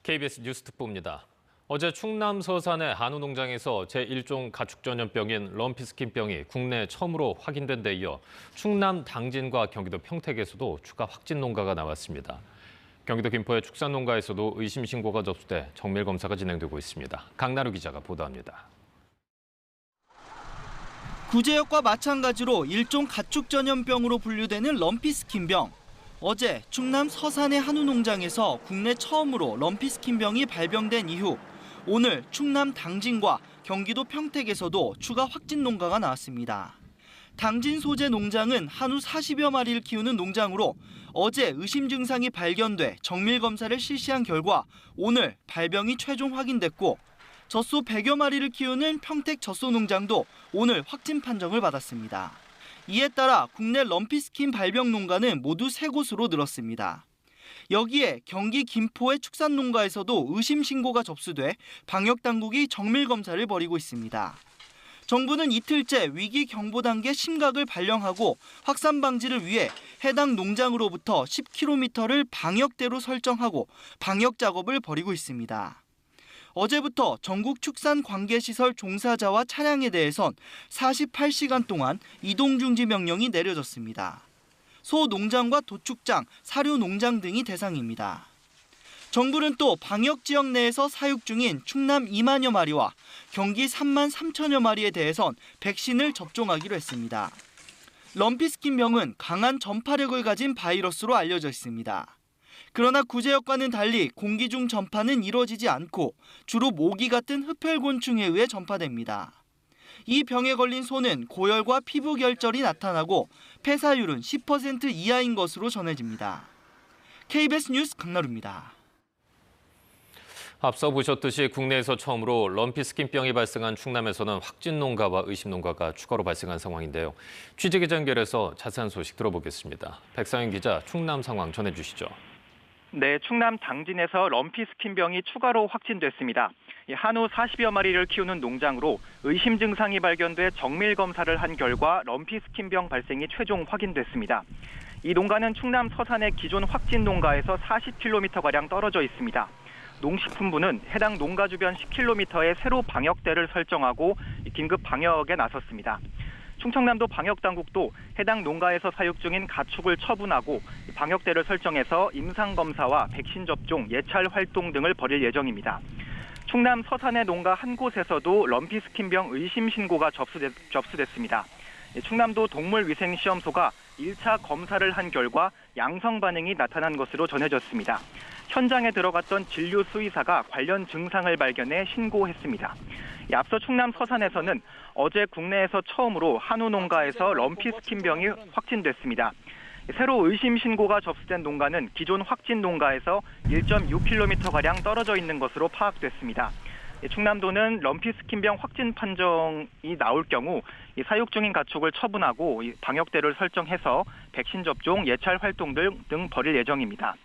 KBS 뉴스특보입니다. 어제 충남 서산의 한우 농장에서 제1종 가축 전염병인 럼피스킨병이 국내 처음으로 확인된 데 이어 충남 당진과 경기도 평택에서도 추가 확진 농가가 나왔습니다. 경기도 김포의 축산농가에서도 의심 신고가 접수돼 정밀 검사가 진행되고 있습니다. 강나루 기자가 보도합니다. 구제역과 마찬가지로 일종 가축 전염병으로 분류되는 럼피스킨병. 어제 충남 서산의 한우 농장에서 국내 처음으로 럼피스킨병이 발병된 이후 오늘 충남 당진과 경기도 평택에서도 추가 확진 농가가 나왔습니다. 당진 소재 농장은 한우 40여 마리를 키우는 농장으로 어제 의심 증상이 발견돼 정밀 검사를 실시한 결과 오늘 발병이 최종 확인됐고 젖소 100여 마리를 키우는 평택 젖소 농장도 오늘 확진 판정을 받았습니다. 이에 따라 국내 럼피스킨 발병 농가는 모두 3곳으로 늘었습니다. 여기에 경기 김포의 축산농가에서도 의심 신고가 접수돼 방역당국이 정밀 검사를 벌이고 있습니다. 정부는 이틀째 위기 경보 단계 심각을 발령하고 확산 방지를 위해 해당 농장으로부터 10km를 방역대로 설정하고 방역 작업을 벌이고 있습니다. 어제부터 전국 축산 관계시설 종사자와 차량에 대해선 48시간 동안 이동 중지 명령이 내려졌습니다. 소 농장과 도축장, 사료 농장 등이 대상입니다. 정부는 또 방역 지역 내에서 사육 중인 충남 2만여 마리와 경기 3만 3천여 마리에 대해선 백신을 접종하기로 했습니다. 럼피스킨병은 강한 전파력을 가진 바이러스로 알려져 있습니다. 그러나 구제역과는 달리 공기 중 전파는 이루어지지 않고 주로 모기 같은 흡혈곤충에 의해 전파됩니다. 이 병에 걸린 소는 고열과 피부 결절이 나타나고 폐사율은 10% 이하인 것으로 전해집니다. KBS 뉴스 강나루입니다. 앞서 보셨듯이 국내에서 처음으로 럼피스킨병이 발생한 충남에서는 확진 농가와 의심 농가가 추가로 발생한 상황인데요. 취재기자 연결해서 자세한 소식 들어보겠습니다. 백상현 기자, 충남 상황 전해주시죠. 네, 충남 당진에서 럼피스킨병이 추가로 확진됐습니다. 한우 40여 마리를 키우는 농장으로 의심 증상이 발견돼 정밀 검사를 한 결과 럼피스킨병 발생이 최종 확인됐습니다. 이 농가는 충남 서산의 기존 확진 농가에서 40km가량 떨어져 있습니다. 농식품부는 해당 농가 주변 10km에 새로 방역대를 설정하고 긴급 방역에 나섰습니다. 충청남도 방역당국도 해당 농가에서 사육 중인 가축을 처분하고 방역대를 설정해서 임상검사와 백신 접종, 예찰 활동 등을 벌일 예정입니다. 충남 서산의 농가 한 곳에서도 럼피스킨병 의심 신고가 접수됐습니다. 충남도 동물위생시험소가 1차 검사를 한 결과 양성 반응이 나타난 것으로 전해졌습니다. 현장에 들어갔던 진료 수의사가 관련 증상을 발견해 신고했습니다. 앞서 충남 서산에서는 어제 국내에서 처음으로 한우 농가에서 럼피스킨병이 확진됐습니다. 새로 의심 신고가 접수된 농가는 기존 확진 농가에서 1.6km가량 떨어져 있는 것으로 파악됐습니다. 충남도는 럼피스킨병 확진 판정이 나올 경우 사육 중인 가축을 처분하고 방역대를 설정해서 백신 접종, 예찰 활동 등 벌일 예정입니다.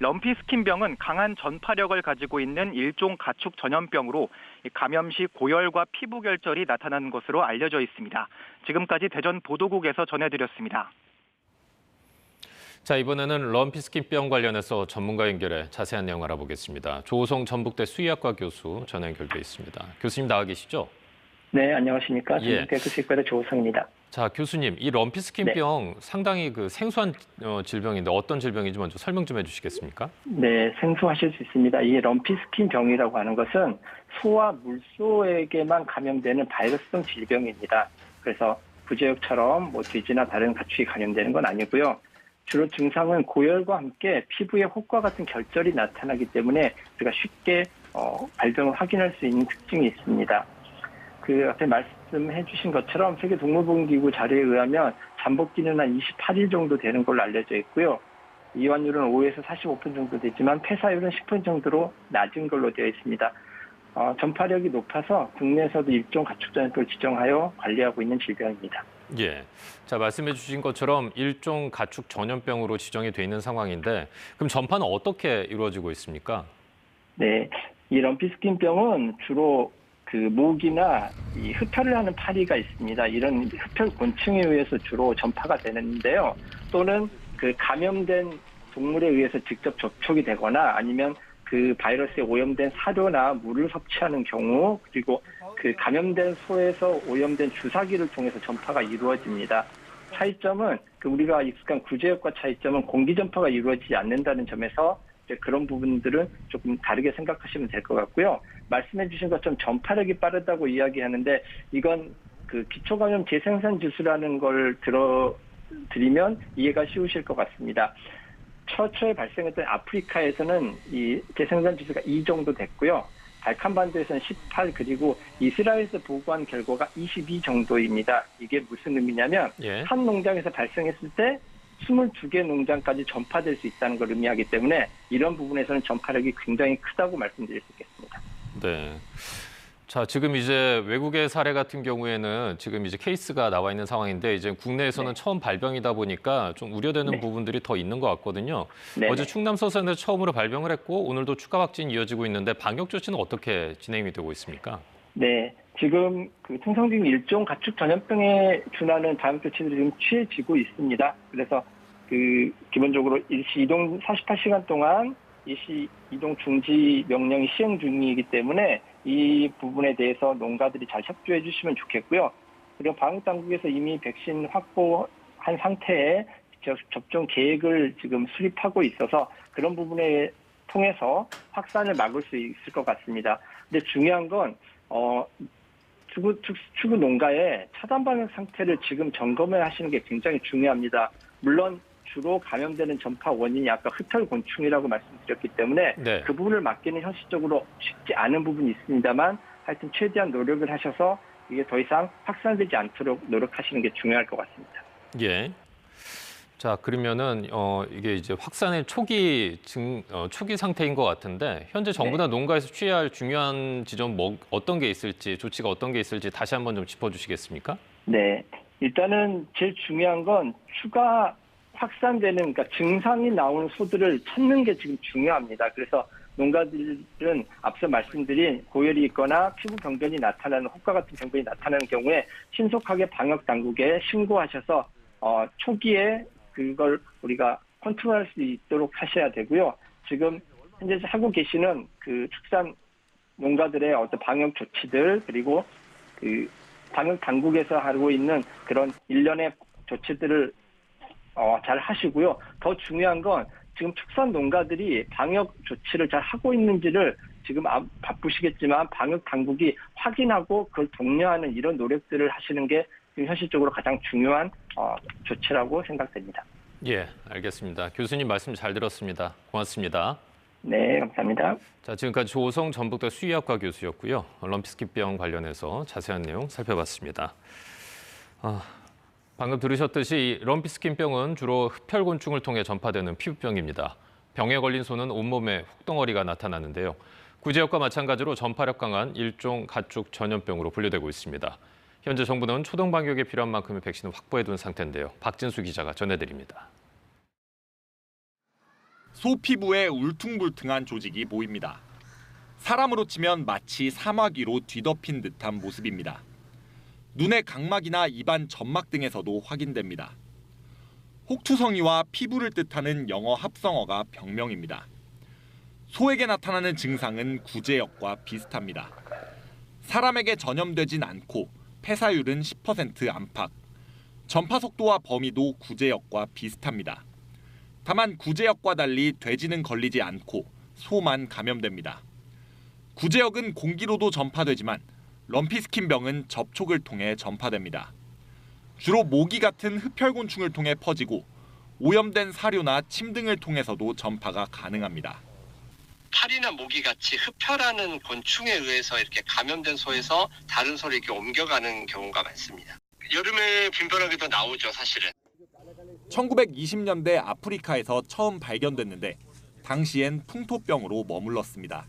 럼피스킨병은 강한 전파력을 가지고 있는 일종 가축 전염병으로 감염 시 고열과 피부 결절이 나타나는 것으로 알려져 있습니다. 지금까지 대전 보도국에서 전해드렸습니다. 자, 이번에는 럼피스킨병 관련해서 전문가 연결해 자세한 내용 알아보겠습니다. 조호성 전북대 수의학과 교수 전화 연결돼 있습니다. 교수님 나와 계시죠? 네, 안녕하십니까. 전북대 수의학과의 조호성입니다. 자, 교수님, 이 럼피스킨병 상당히 생소한 질병인데 어떤 질병인지 먼저 설명 좀 해주시겠습니까? 네, 생소하실 수 있습니다. 이 럼피스킨병이라고 하는 것은 소와 물소에게만 감염되는 바이러스성 질병입니다. 그래서 구제역처럼 돼지나 다른 가축이 감염되는 건 아니고요. 주로 증상은 고열과 함께 피부에 혹과 같은 결절이 나타나기 때문에 우리가 쉽게 발병을 확인할 수 있는 특징이 있습니다. 그 앞에 말씀해 주신 것처럼 세계동물보건기구 자료에 의하면 잠복기는 한 28일 정도 되는 걸로 알려져 있고요. 이완율은 5에서 45% 정도 되지만 폐사율은 10% 정도로 낮은 걸로 되어 있습니다. 전파력이 높아서 국내에서도 일종 가축전염병을 지정하여 관리하고 있는 질병입니다. 예. 자, 말씀해 주신 것처럼 일종 가축 전염병으로 지정이 돼 있는 상황인데 그럼 전파는 어떻게 이루어지고 있습니까? 네. 이 럼피스킨병은 주로 모기나 이 흡혈을 하는 파리가 있습니다. 이런 흡혈곤충에 의해서 주로 전파가 되는데요. 또는 감염된 동물에 의해서 직접 접촉이 되거나 아니면 그 바이러스에 오염된 사료나 물을 섭취하는 경우, 그리고 그 감염된 소에서 오염된 주사기를 통해서 전파가 이루어집니다. 차이점은 우리가 익숙한 구제역과 차이점은 공기 전파가 이루어지지 않는다는 점에서 이제 그런 부분들은 조금 다르게 생각하시면 될 것 같고요. 말씀해주신 것처럼 전파력이 빠르다고 이야기하는데 이건 그 기초감염 재생산 지수라는 걸 들어드리면 이해가 쉬우실 것 같습니다. 처음에 발생했던 아프리카에서는 이 재생산 지수가 2 정도 됐고요. 발칸반도에서는 18, 그리고 이스라엘에서 보고한 결과가 22 정도입니다. 이게 무슨 의미냐면 한 농장에서 발생했을 때 22개 농장까지 전파될 수 있다는 걸 의미하기 때문에 이런 부분에서는 전파력이 굉장히 크다고 말씀드릴 수 있겠습니다. 네. 자, 지금 이제 외국의 사례 같은 경우에는 지금 이제 케이스가 나와 있는 상황인데 이제 국내에서는 처음 발병이다 보니까 좀 우려되는 부분들이 더 있는 것 같거든요. 어제 충남 서산에서 처음으로 발병을 했고 오늘도 추가 확진이 이어지고 있는데 방역 조치는 어떻게 진행이 되고 있습니까? 네, 지금 그 통상적인 일종 가축 전염병에 준하는 방역 조치들이 지금 취해지고 있습니다. 그래서 그 기본적으로 일시 이동 48시간 동안 일시 이동 중지 명령이 시행 중이기 때문에 이 부분에 대해서 농가들이 잘 협조해 주시면 좋겠고요. 그리고 방역 당국에서 이미 백신 확보한 상태에 접종 계획을 지금 수립하고 있어서 그런 부분에 통해서 확산을 막을 수 있을 것 같습니다. 근데 중요한 건 추구 농가의 차단 방역 상태를 지금 점검을 하시는 게 굉장히 중요합니다. 물론 주로 감염되는 전파 원인이 아까 흡혈곤충이라고 말씀드렸기 때문에 그 부분을 막기는 현실적으로 쉽지 않은 부분이 있습니다만 하여튼 최대한 노력을 하셔서 이게 더 이상 확산되지 않도록 노력하시는 게 중요할 것 같습니다. 예. 자, 그러면은 이게 이제 확산의 초기 상태인 것 같은데 현재 정부나 농가에서 취해야 할 중요한 지점 어떤 게 있을지, 조치가 어떤 게 있을지 다시 한번 좀 짚어주시겠습니까? 네, 일단은 제일 중요한 건 추가 확산되는, 그러니까 증상이 나오는 소들을 찾는 게 지금 중요합니다. 그래서 농가들은 앞서 말씀드린 고열이 있거나 피부 병변이 나타나는, 혹과 같은 병변이 나타나는 경우에 신속하게 방역 당국에 신고하셔서 초기에 그걸 우리가 컨트롤할 수 있도록 하셔야 되고요. 지금 현재 하고 계시는 그 축산 농가들의 어떤 방역 조치들, 그리고 그 방역 당국에서 하고 있는 그런 일련의 조치들을 잘 하시고요. 더 중요한 건 지금 축산 농가들이 방역 조치를 잘 하고 있는지를 지금 바쁘시겠지만 방역 당국이 확인하고 그걸 독려하는 이런 노력들을 하시는 게 지금 현실적으로 가장 중요한 조치라고 생각됩니다. 예, 알겠습니다. 교수님 말씀 잘 들었습니다. 고맙습니다. 네, 감사합니다. 자, 지금까지 조호성 전북대 수의학과 교수였고요. 럼피스킨병 관련해서 자세한 내용 살펴봤습니다. 방금 들으셨듯이 럼피스킨병은 주로 흡혈곤충을 통해 전파되는 피부병입니다. 병에 걸린 소는 온몸에 혹덩어리가 나타나는데요. 구제역과 마찬가지로 전파력 강한 일종 가축 전염병으로 분류되고 있습니다. 현재 정부는 초동 방역에 필요한 만큼의 백신을 확보해둔 상태인데요. 박진수 기자가 전해드립니다. 소 피부에 울퉁불퉁한 조직이 보입니다. 사람으로 치면 마치 사마귀로 뒤덮인 듯한 모습입니다. 눈의 각막이나 입안 점막 등에서도 확인됩니다. 혹투성이와 피부를 뜻하는 영어 합성어가 병명입니다. 소에게 나타나는 증상은 구제역과 비슷합니다. 사람에게 전염되진 않고 폐사율은 10% 안팎. 전파 속도와 범위도 구제역과 비슷합니다. 다만 구제역과 달리 돼지는 걸리지 않고 소만 감염됩니다. 구제역은 공기로도 전파되지만 럼피스킨병은 접촉을 통해 전파됩니다. 주로 모기 같은 흡혈곤충을 통해 퍼지고 오염된 사료나 침 등을 통해서도 전파가 가능합니다. 파리나 모기같이 흡혈하는 곤충에 의해서 이렇게 감염된 소에서 다른 소로 이렇게 옮겨가는 경우가 많습니다. 여름에 빈번하게도 나오죠, 사실은. 1920년대 아프리카에서 처음 발견됐는데 당시엔 풍토병으로 머물렀습니다.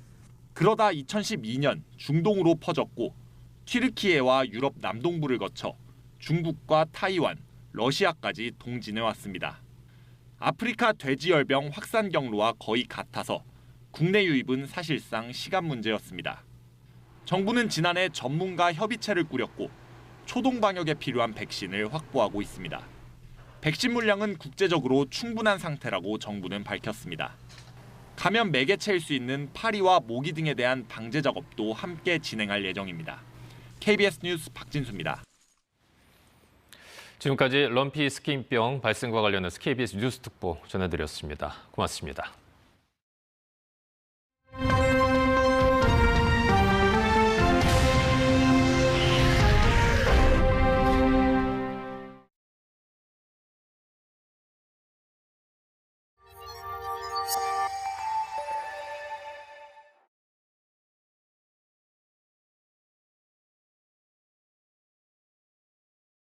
그러다 2012년 중동으로 퍼졌고 튀르키예와 유럽 남동부를 거쳐 중국과 타이완, 러시아까지 동진해왔습니다. 아프리카 돼지열병 확산 경로와 거의 같아서 국내 유입은 사실상 시간 문제였습니다. 정부는 지난해 전문가 협의체를 꾸렸고 초동 방역에 필요한 백신을 확보하고 있습니다. 백신 물량은 국제적으로 충분한 상태라고 정부는 밝혔습니다. 감염 매개체일 수 있는 파리와 모기 등에 대한 방제 작업도 함께 진행할 예정입니다. KBS 뉴스 박진수입니다. 지금까지 럼피 스킨병 발생과 관련해서 KBS 뉴스 특보 전해드렸습니다. 고맙습니다.